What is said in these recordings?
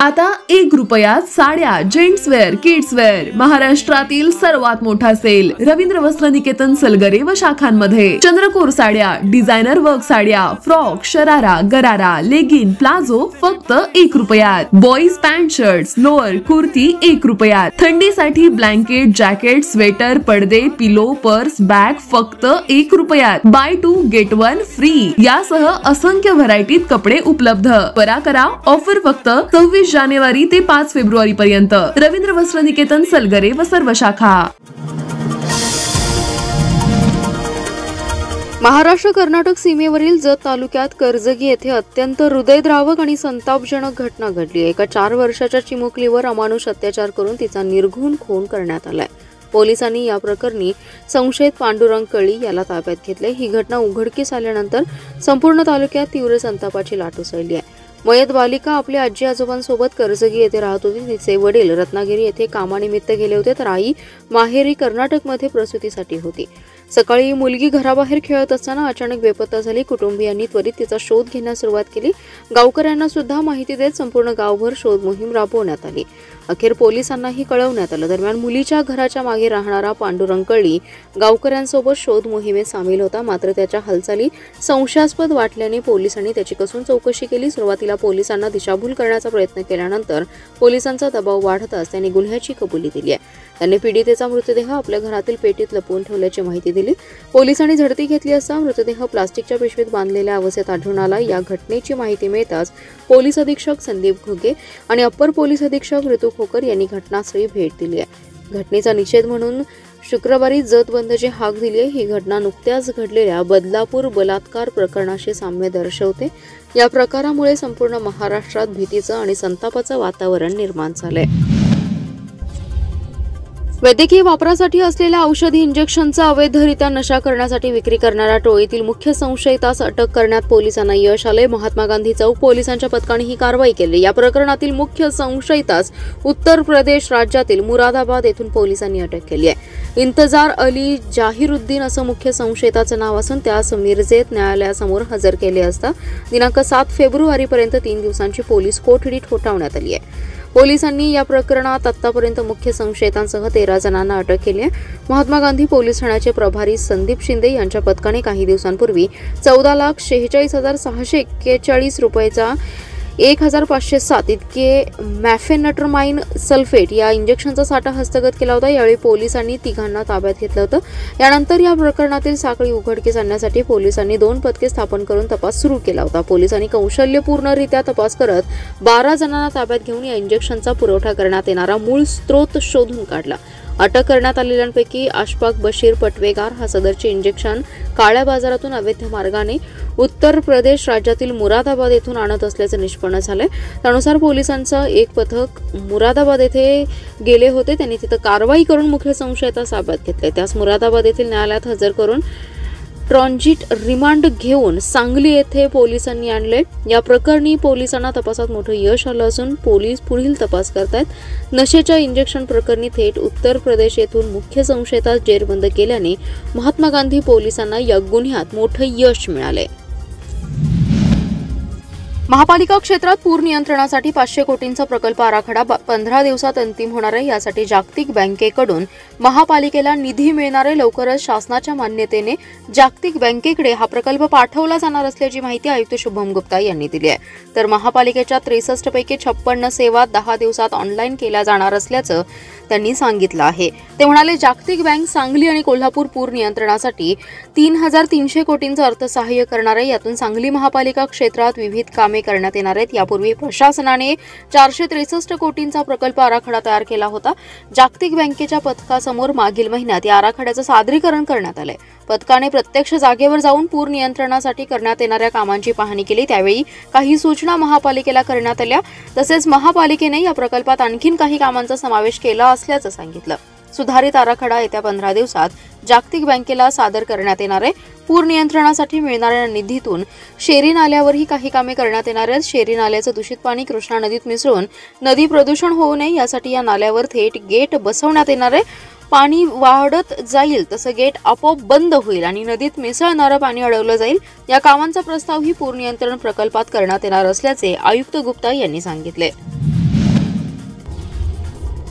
आता 1 रुपयात साड्या, जेंट्स वेअर, किड्स वेअर, महाराष्ट्रातील सर्वात मोठा सेल रवींद्र वस्त्र निकेतन सलगरे व शाखांमध्ये. चंद्रकोर साड्या, डिझायनर वर्क साड्या, फ्रॉक, शरारा, गरारा, लेगिन, प्लाझो फक्त 1 रुपयात. Boys pant shirts, lower, kurti 1 रुपयात. थंडीसाठी ब्लँकेट, जॅकेट, स्वेटर, पडदे, पिलो, पर्स, बॅग फक्त 1 रुपयात. बाय 2 गेट 1 फ्री यासह असंख्य व्हरायटीत कपडे उपलब्ध. परा करा, ऑफर फक्त 26 जानेवारी ते 5 फेब्रुवारी पर्यंत. रवींद्र वस्त्र निकेतन सलगरे व सर्व शाखा. महाराष्ट्र कर्नाटक सीमेवरील जत तालुक्यात कर्जगी येथे अत्यंत हृदयद्रावक आणि संतापजनक घटना घडली. एका 4 वर्षाच्या चिमुकलीवर अमानुष अत्याचार करून तिचा निर्घृण खून करण्यात आलाय. पोलिसांनी या प्रकरणी संशयित पांडुरंग कळी याला ताब्यात घेतले. ही घटना उघडकीस आल्यानंतर संपूर्ण तालुक्यात तीव्र संतापाची लाट उसळली आहे. मयत बालिका आपल्या आजी आजोबांसोबत कर्जगी येथे राहत होती. तिचे वडील रत्नागिरी येथे कामानिमित्त गेले होते तर आई माहेरी कर्नाटकमध्ये प्रसूतीसाठी होती. सकाळी मुलगी घराबाहेर खेळत असताना अचानक बेपत्ता झाली. कुटुंबियांनी त्वरित तिचा शोध घेण्यास सुरुवात केली. गावकऱ्यांना सुद्धा माहिती देत संपूर्ण गावभर शोध मोहीम राबवण्यात आली. अखेर पोलिसांनाही कळवण्यात आलं. दरम्यान मुलीच्या घराच्या मागे राहणारा पांडुरंग कळी गावकऱ्यांसोबत शोध मोहिमेत सामील होता. मात्र त्याच्या हालचाली संशयास्पद वाटल्याने पोलिसांनी त्याची कसून चौकशी केली. सुरुवातीला पोलिसांना दिशाभूल करण्याचा प्रयत्न केल्यानंतर पोलिसांचा दबाव वाढताच त्यांनी गुन्ह्याची कबुली दिली आहे. त्यांनी पीडितेचा मृतदेह आपल्या घरातील पेटीत लपवून ठेवल्याची माहिती दिली. पोलिसांनी झडती घेतली असता मृतदेह प्लास्टिकच्या पिशवीत बांधलेल्या अवस्थेत आढळून आला. या घटनेची माहिती मिळताच पोलीस अधीक्षक संदीप घुगे आणि अप्पर पोलीस अधीक्षक ऋतू खोकर यांनी घटनास्थळी भेट दिली आहे. घटनेचा निषेध म्हणून शुक्रवारी जत बंदची हाक दिली आहे. ही घटना नुकत्याच घडलेल्या बदलापूर बलात्कार प्रकरणाशी साम्य दर्शवते. या प्रकारामुळे संपूर्ण महाराष्ट्रात भीतीचं आणि संतापाचं वातावरण निर्माण झालंय. वैद्यकीय वापरासाठी असलेल्या औषधी इंजेक्शनचा अवैधरित्या नशा करण्यासाठी विक्री करणाऱ्या टोळीतील मुख्य संशयितास अटक करण्यात पोलिसांना यश आले. महात्मा गांधी चौक पोलिसांच्या पथकाने ही कारवाई केली. या प्रकरणातील मुख्य संशयितास उत्तर प्रदेश राज्यातील मुरादाबाद येथून पोलिसांनी अटक केली आहे. इंतजार अली जाहिरुद्दीन असं मुख्य संशयिताचं नाव असून त्यास मिरजेत न्यायालयासमोर हजर केले असता दिनांक 7 फेब्रुवारीपर्यंत 3 दिवसांची पोलीस कोठडी ठोठावण्यात आली आहे. पोलिसांनी या प्रकरणात आतापर्यंत मुख्य संशयितांसह 13 जणांना अटक केली आहे. महात्मा गांधी पोलीस ठाण्याचे प्रभारी संदीप शिंदे यांच्या पथकाने काही दिवसांपूर्वी 14,46,641 रुपयाचा 1,507 इतके मॅफेनट्रमाइन सल्फेट या इंजेक्शनचा साठा हस्तगत केला होता. यावेळी पोलिसांनी 3 ताब्यात घेतलं होतं. यानंतर या प्रकरणातील साखळी उघडकीस आणण्यासाठी पोलिसांनी 2 पथके स्थापन करून तपास सुरू केला होता. पोलिसांनी कौशल्यपूर्णरित्या तपास करत 12 जणांना ताब्यात घेऊन या इंजेक्शनचा पुरवठा करण्यात येणारा मूळ स्रोत शोधून काढला. अटक करण्यात आलेल्यांपैकी अशफाक बशीर पटवेगार हा सदरचे इंजेक्शन काळ्या बाजारातून अवैध मार्गाने उत्तर प्रदेश राज्यातील मुरादाबाद येथून आणत असल्याचं निष्पन्न झालंय. त्यानुसार पोलिसांचं एक पथक मुरादाबाद येथे गेले होते. त्यांनी तिथं कारवाई करून मुख्य संशयितास ताब्यात घेतले. त्यास मुरादाबाद येथील न्यायालयात हजर करून ट्रान्झिट रिमांड घेऊन सांगली येथे पोलिसांनी आणले. या प्रकरणी पोलिसांना तपासात मोठं यश आलं असून पोलीस पुढील तपास करतायत. नशेच्या इंजेक्शन प्रकरणी थेट उत्तर प्रदेश येथून मुख्य संशयितास जेरबंद केल्याने महात्मा गांधी पोलिसांना या गुन्ह्यात मोठं यश मिळाले. महापालिका क्षेत्रात पूर नियंत्रणासाठी 500 कोटींचा प्रकल्प आराखडा 15 दिवसात अंतिम होणार आहे. यासाठी जागतिक बँकेकडून महापालिकेला निधी मिळणार आहे. लवकरच शासनाच्या मान्यतेने जागतिक बँकेकडे हा प्रकल्प पाठवला जाणार असल्याची माहिती आयुक्त शुभम गुप्ता यांनी दिली आहे. तर महापालिकेच्या 63 पैकी 56 सेवा 10 दिवसात ऑनलाईन केल्या जाणार असल्याचं त्यांनी सांगितलं आहे. ते म्हणाले, जागतिक बँक सांगली आणि कोल्हापूर पूर नियंत्रणासाठी 3,300 कोटींचं अर्थसहाय्य करणार आहे. यातून सांगली महापालिका क्षेत्रात विविध कामे करण्यात येणार आहेत. यापूर्वी प्रशासनाने 463 कोटींचा प्रकल्प आराखडा तयार केला होता. जागतिक बँकेच्या पथकासमोर मागील महिन्यात या आराखड्याचं सादरीकरण करण्यात आलंय. पथकाने प्रत्यक्ष जागेवर जाऊन पूर नियंत्रणासाठी करण्यात येणाऱ्या कामांची पाहणी केली. त्यावेळी काही सूचना महापालिकेला करण्यात आल्या. तसेच महापालिकेने या प्रकल्पात आणखीन काही कामांचा समावेश केला असल्याचं सांगितलं. सुधारित आराखडा येत्या 15 दिवसात जागतिक बँकेला सादर करण्यात येणार आहे. पूर नियंत्रणासाठी मिळणाऱ्या निधीतून शेरी नाल्यावरही काही कामे करण्यात येणार आहेत. शेरी नाल्याचं दूषित पाणी कृष्णा नदीत मिसळून नदी प्रदूषण होऊ नये यासाठी या नाल्यावर थेट गेट बसवण्यात येणार आहे. पाणी वाढत जाईल तसं गेट आपोआप बंद होईल आणि नदीत मिसळणारं पाणी अडवलं जाईल. या कामांचा प्रस्तावही पूर नियंत्रण प्रकल्पात करण्यात येणार असल्याचे आयुक्त गुप्ता यांनी सांगितले.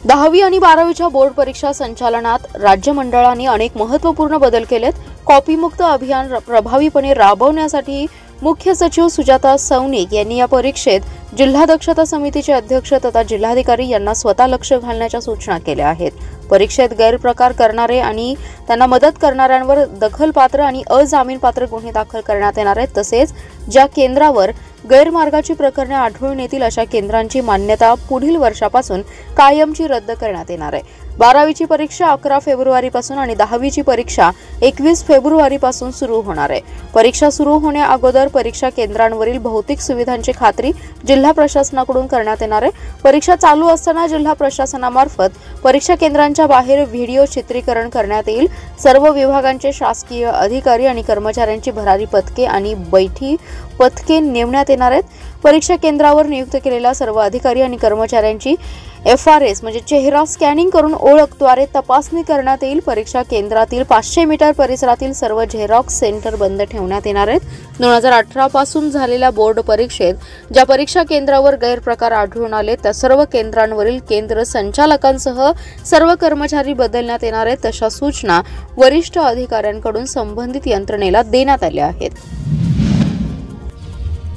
10वी आणि 12वीच्या बोर्ड परीक्षा संचालनात राज्य मंडळाने अनेक महत्त्वपूर्ण बदल केलेत. कॉपीमुक्त अभियान प्रभावीपणे राबवण्यासाठी मुख्य सचिव सुजाता सौनिक यांनी या परीक्षेत जिल्हा दक्षता समितीचे अध्यक्ष तथा जिल्हाधिकारी यांना स्वतः लक्ष घालण्याच्या सूचना केल्या आहेत. परीक्षेत गैरप्रकार करणारे आणि त्यांना मदत करणाऱ्यांवर दखलपात्र आणि अजामीनपात्र गुन्हे दाखल करण्यात येणार आहेत. तसेच ज्या केंद्रावर गैरमार्गाची प्रकरणे आढळून येतील अशा केंद्रांची मान्यता पुढील वर्षापासून कायमची रद्द करण्यात येणार आहे. 12वीची परीक्षा 11 फेब्रुवारीपासून आणि 10वीची परीक्षा 21 फेब्रुवारीपासून सुरू होणार आहे. परीक्षा सुरू होण्या अगोदर परीक्षा केंद्रांवरील भौतिक सुविधांची खात्री जिल्हा प्रशासनाकडून करण्यात येणार आहे. परीक्षा चालू असताना जिल्हा प्रशासनामार्फत परीक्षा केंद्रांच्या बाहेर व्हिडिओ चित्रीकरण करण्यात येईल. सर्व विभागांचे शासकीय अधिकारी आणि कर्मचाऱ्यांची भरारी पथके आणि बैठी पथके नेमण्यात येणार आहेत. परीक्षा केंद्रावर नियुक्त केलेल्या सर्व अधिकारी आणि कर्मचाऱ्यांची FRS म्हणजे चेहरा स्कॅनिंग करून ओळखद्वारे तपासणी करण्यात येईल. परीक्षा केंद्रातील 500 मीटर परिसरातील सर्व झेरॉक्स सेंटर बंद ठेवण्यात येणार आहेत. 2018 पासून झालेल्या बोर्ड परीक्षेत ज्या परीक्षा केंद्रावर गैरप्रकार आढळून आले त्या सर्व केंद्रांवरील केंद्र संचालकांसह सर्व कर्मचारी बदलण्यात येणार आहेत. तशा सूचना वरिष्ठ अधिकाऱ्यांकडून संबंधित यंत्रणेला देण्यात आल्या आहेत.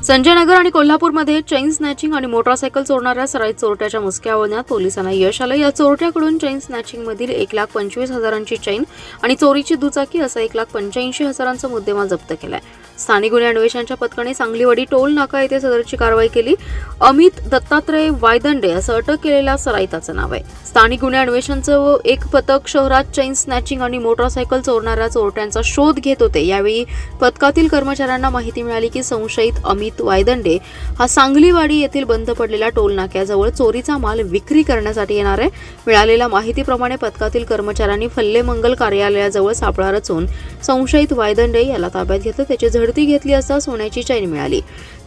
संजय नगर आणि कोल्हापूरमध्ये चेन स्नॅचिंग आणि मोटारसायकल चोरणाऱ्या सराईत चोरट्याच्या मुसक्यावण्यात पोलिसांना यश आलं. या चोरट्याकडून चेन स्नॅचिंगमधील 1,25,000ची चेन आणि चोरीची दुचाकी असा 1,85,000चा मुद्देमाल जप्त केलाय. स्थानिक गुन्हे अन्वेषणाच्या पथकाने सांगलीवाडी टोल नाका येथे सदरची कारवाई केली. अमित दत्तात्रय वायदंडे असं अटक केलेल्या सराईताचं नाव आहे. स्थानिक गुन्हे अन्वेषणाचं एक पथक शहरात चेन स्नॅचिंग आणि मोटारसायकल चोरणाऱ्या चोरट्यांचा शोध घेत होते. यावेळी पथकातील कर्मचाऱ्यांना माहिती मिळाली की संशयित अमित वायदंडे हा सांगलीवाडी येथील बंद पडलेल्या टोल नाक्याजवळ चोरीचा माल विक्री करण्यासाठी येणार आहे. मिळालेल्या माहितीप्रमाणे पथकातील कर्मचाऱ्यांनी फल्ले मंगल कार्यालयाजवळ सापळा रचून संशयित वायदंडे याला ताब्यात घेतलं. त्याची झडती घेतली असता सोन्याची चैन मिळाली.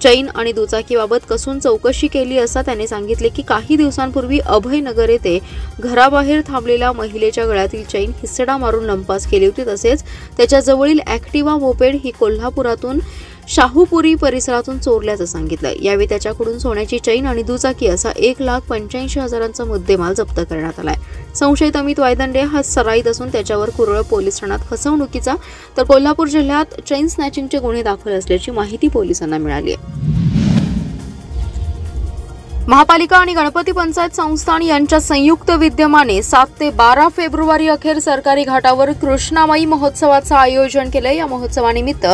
चैन आणि दुचाकीबाबत कसून चौकशी केली असता त्याने सांगितले की काही दिवसांपूर्वी अभयनगर येथे घराबाहेर थांबलेल्या महिलेच्या गळ्यातील चैन हिस्सडा मारून लंपास केली होती. तसेच त्याच्या जवळील ॲक्टिवा मोपेड ही कोल्हापुरातून शाहूपुरी परिसरातून चोरल्याचं सांगितलं. यावेळी त्याच्याकडून सोन्याची चैन आणि दुचाकी असा 1,85,000चा मुद्देमाल जप्त करण्यात आलाय. संशयित अमित वायदंडे हा सराईत असून त्याच्यावर कुरळ पोलीस ठाण्यात फसवणुकीचा तर कोल्हापूर जिल्ह्यात चेन स्नॅचिंगचे गुन्हे दाखल असल्याची माहिती पोलिसांना मिळाली आहे. महापालिका आणि गणपती पंचायत संस्थान यांच्या संयुक्त विद्यमाने 7 ते 12 फेब्रुवारी अखेर सरकारी घाटावर कृष्णामाई महोत्सवाचं आयोजन केलंय. या महोत्सवानिमित्त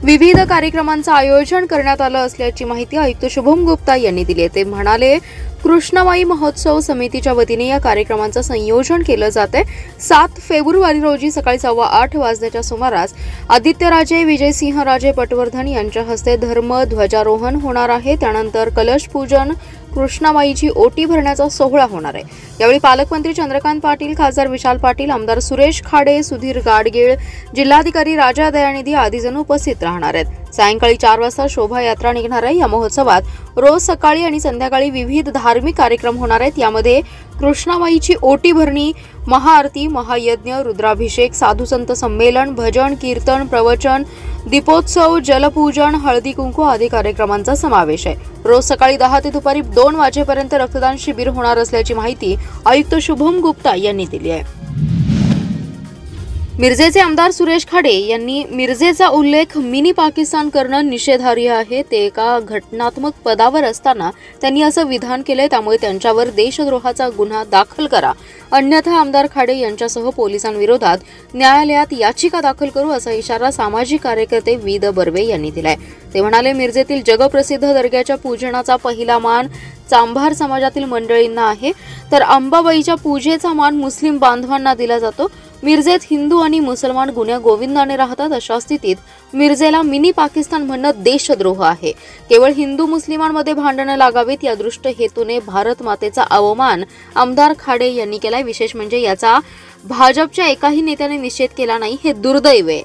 विविध कार्यक्रमांचं आयोजन करण्यात आलं असल्याची माहिती आयुक्त शुभम गुप्ता यांनी दिली आहे. ते म्हणाले, कृष्णामाई महोत्सव समितीच्या वतीने या कार्यक्रमांचं संयोजन केलं जाते. 7 फेब्रुवारी रोजी सकाळी 8:15 वाजण्याच्या सुमारास आदित्यराजे विजयसिंहराजे पटवर्धन यांच्या हस्ते धर्म ध्वजारोहण होणार आहे. त्यानंतर कलश पूजन, कृष्णामाईची ओटी भरण्याचा सोहळा होणार आहे. यावेळी पालकमंत्री चंद्रकांत पाटील, खासदार विशाल पाटील, आमदार सुरेश खाडे, सुधीर गाडगीळ, जिल्हाधिकारी राजा दयानिधी आदी जण उपस्थित राहणार आहेत. सायंकाळी 4 वाजता शोभायात्रा निघणार आहे. या महोत्सवात रोज सकाळी आणि संध्याकाळी विविध धार्मिक कार्यक्रम होणार आहेत. यामध्ये कृष्णामाईची ओटी भरणी, महाआरती, महायज्ञ, रुद्राभिषेक, साधुसंत संमेलन, भजन, कीर्तन, प्रवचन, दीपोत्सव, जलपूजन, हळदी कुंकू आदी कार्यक्रमांचा समावेश आहे. रोज सकाळी 10 ते दुपारी 2 वाजेपर्यंत रक्तदान शिबिर होणार असल्याची माहिती आयुक्त शुभम गुप्ता यांनी दिली आहे. मिरजेचे आमदार सुरेश खाडे यांनी मिरजेचा उल्लेख मिनी पाकिस्तान करणं निषेधार्ह आहे. ते एका घटनात्मक पदावर असताना त्यांनी असं विधान केलंय. त्यामुळे त्यांच्यावर देशद्रोहाचा गुन्हा दाखल करा, अन्यथा आमदार खाडे यांच्यासह पोलिसांविरोधात न्यायालयात याचिका दाखल करू असा इशारा सामाजिक कार्यकर्ते विद बर्वे यांनी दिलाय. ते म्हणाले, मिरजेतील जगप्रसिद्ध दर्ग्याच्या पूजनाचा पहिला मान चांभार समाजातील मंडळींना आहे, तर अंबाबाईच्या पूजेचा मान मुस्लिम बांधवांना दिला जातो. मिरजेत हिंदू आणि मुसलमान गुण्या गोविंदाने राहतात. अशा स्थितीत मिरजेला मिनी पाकिस्तान म्हणणं देशद्रोह आहे. केवळ हिंदू मुस्लिमांमध्ये भांडणं लागावीत या दृष्ट हेतूने भारत मातेचा अवमान आमदार खाडे यांनी केलाय. विशेष म्हणजे याचा भाजपच्या एकाही नेत्याने निषेध केला नाही, हे दुर्दैव आहे.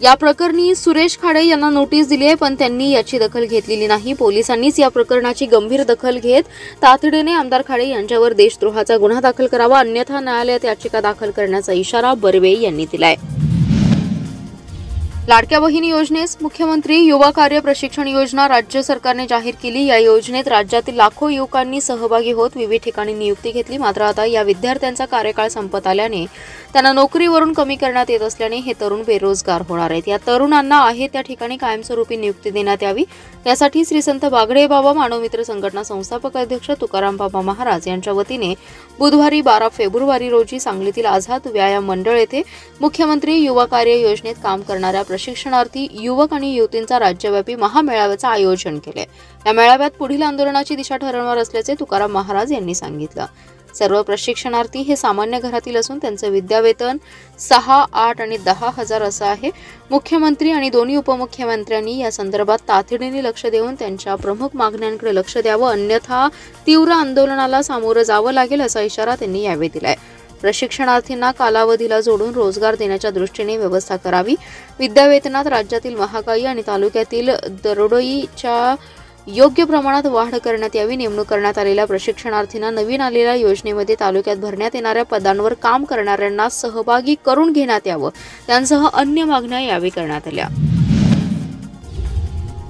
या प्रकरणी सुरेश खाडे यांना नोटीस दिली आहे, पण त्यांनी याची दखल घेतलेली नाही. पोलिसांनीच या प्रकरणाची गंभीर दखल घेत तातडीने आमदार खाडे यांच्यावर देशद्रोहाचा गुन्हा दाखल करावा, अन्यथा न्यायालयात याचिका दाखल करण्याचा इशारा बर्वे यांनी दिलाय. लाडक्या बहीण योजनेस मुख्यमंत्री युवा कार्य प्रशिक्षण योजना राज्य सरकारने जाहीर केली। या योजनेत राज्यातील लाखो युवकांनी सहभागी होत विविध ठिकाणी नियुक्ती घेतली। मात्र आता या विद्यार्थ्यांचा कार्यकाळ संपत आल्याने त्यांना नोकरीवरून कमी करण्यात येत असल्याने हे तरुण बेरोजगार होणार आहेत। या तरुणांना आहे त्या ठिकाणी कायमस्वरूपी नियुक्ती देण्यात यावी, यासाठी श्री संत बागडे बाबा मानवमित्र संघटना संस्थापक अध्यक्ष तुकाराम बाबा महाराज यांच्या वतीने बुधवारी 12 फेब्रुवारी रोजी सांगलीतील आझाद व्यायाम मंडळ येथे मुख्यमंत्री युवा कार्य योजनेत काम करणाऱ्या प्रशिक्षणार्थी युवक आणि युवतींचा राज्यव्यापी महामेळाव्याचे आयोजन केले। या मेळाव्यात पुढील आंदोलनाची दिशा ठरवणार असल्याचे तुकाराम महाराज यांनी सांगितलं। सर्व प्रशिक्षणार्थी हे सामान्य घरातील असून त्यांचे विद्यावेतन 6, 8 आणि 10 हजार असं आहे। मुख्यमंत्री आणि दोन्ही उपमुख्यमंत्र्यांनी या संदर्भात तातडीने लक्ष देऊन त्यांच्या प्रमुख मागण्यांकडे लक्ष द्यावं, अन्यथा तीव्र आंदोलनाला सामोरं जावं लागेल असा इशारा त्यांनी यावेळी दिलाय। प्रशिक्षणार्थींना कालावधीला जोडून रोजगार देण्याच्या दृष्टीने व्यवस्था करावी, विद्यावेतनात राज्यातील महागाई आणि तालुक्यातील दरडोईच्या योग्य प्रमाणात वाढ करण्यात यावी, नेमणूक करण्यात आलेल्या प्रशिक्षणार्थींना नवीन आलेल्या योजनेमध्ये तालुक्यात भरण्यात येणाऱ्या पदांवर काम करणाऱ्यांना सहभागी करून घेण्यात यावं, त्यांसह अन्य मागण्या यावेळी करण्यात आल्या।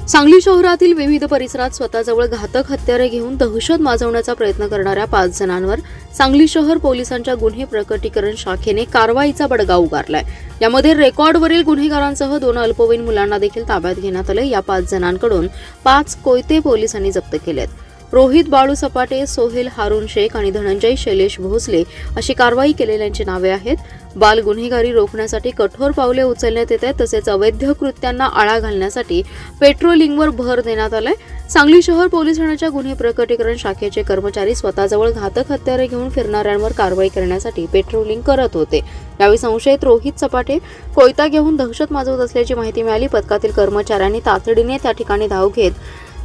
सांगली शहरातील विविध परिसरात स्वतःजवळ घातक हत्यारे घेऊन दहशत माजवण्याचा प्रयत्न करणाऱ्या 5 जणांवर सांगली शहर पोलिसांच्या गुन्हे प्रकटीकरण शाखेने कारवाईचा बडगा उगारलाय। यामध्ये रेकॉर्डवरील गुन्हेगारांसह 2 अल्पवयीन मुलांना देखील ताब्यात घेण्यात आले। या 5 जणांकडून 5 कोयते पोलिसांनी जप्त केलेत। रोहित बाळू सपाटे, सोहेल हारून शेख आणि धनंजय शैलेश भोसले अशी कारवाई केलेल्यांची नावे आहेत। बाल गुन्हेगारी रोखण्यासाठी कठोर पावले उचलण्यात येत आहेत, तसेच अवैध कृत्यांना आळा घालण्यासाठी पेट्रोलिंगवर भर देण्यात आलाय। सांगली शहर पोलीस ठाण्याच्या गुन्हे प्रकटीकरण शाखेचे कर्मचारी स्वतःजवळ घातक हत्यारे घेऊन फिरणाऱ्यांवर कारवाई करण्यासाठी पेट्रोलिंग करत होते। यावेळी संशयित रोहित सपाटे कोयता घेऊन दहशत माजवत असल्याची माहिती मिळाली। पथकातील कर्मचाऱ्यांनी तातडीने त्या ठिकाणी धाव घेत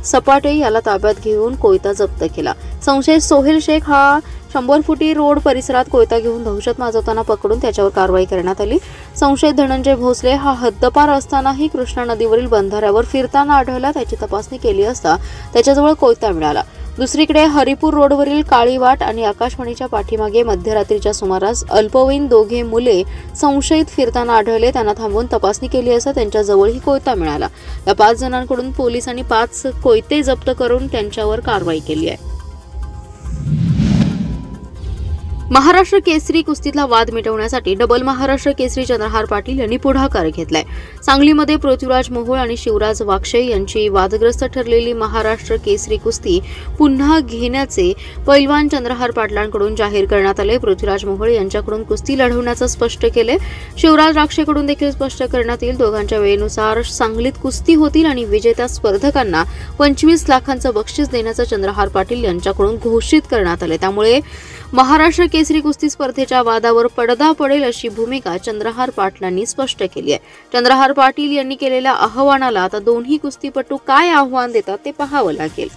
सपाटे याला ताब्यात घेऊन कोयता जप्त केला। संशयित सोहेल शेख हा 100 फुटी रोड परिसरात कोयता घेऊन दहशत माजवताना पकडून त्याच्यावर कारवाई करण्यात आली। संशयित धनंजय भोसले हा हद्दपार असतानाही कृष्णा नदीवरील बंधाऱ्यावर फिरताना आढळला। त्याची तपासणी केली असता त्याच्याजवळ कोयता मिळाला। दुसरीकडे हरिपूर रोडवरील काळीवाट आणि आकाशवाणीच्या पाठीमागे मध्यरात्रीच्या सुमारास अल्पवयीन 2 मुले संशयित फिरताना आढळले। त्यांना थांबवून तपासणी केली असता त्यांच्या जवळही कोयता मिळाला। या 5 जणांकडून पोलिसांनी 5 कोयते जप्त करून त्यांच्यावर कारवाई केली आहे। महाराष्ट्र केसरी कुस्तीतला वाद मिटवण्यासाठी डबल महाराष्ट्र केसरी चंद्रहार पाटील यांनी पुढाकार घेतलाय। सांगलीमध्ये पृथ्वीराज मोहोळ आणि शिवराज वाक्षे यांची वादग्रस्त ठरलेली महाराष्ट्र केसरी कुस्ती पुन्हा घेण्याचे पैलवान चंद्रहार पाटलांकडून जाहीर करण्यात आले। पृथ्वीराज मोहोळ यांच्याकडून कुस्ती लढवण्याचं स्पष्ट केले। शिवराज वाक्षेकडून देखील स्पष्ट करण्यात येईल। दोघांच्या वेळेनुसार सांगलीत कुस्ती होतील आणि विजेत्या स्पर्धकांना 25 लाखांचं बक्षीस देण्याचं चंद्रहार पाटील यांच्याकडून घोषित करण्यात आले। त्यामुळे महाराष्ट्र केसरी कुस्ती स्पर्धेच्या वादावर पडदा पडेल अशी भूमिका चंद्रहार पाटलांनी स्पष्ट केली आहे। चंद्रहार पाटील यांनी केलेल्या आवाहनाला आता दोन्ही कुस्तीपटू काय आव्हान देतात ते पाहावं लागेल।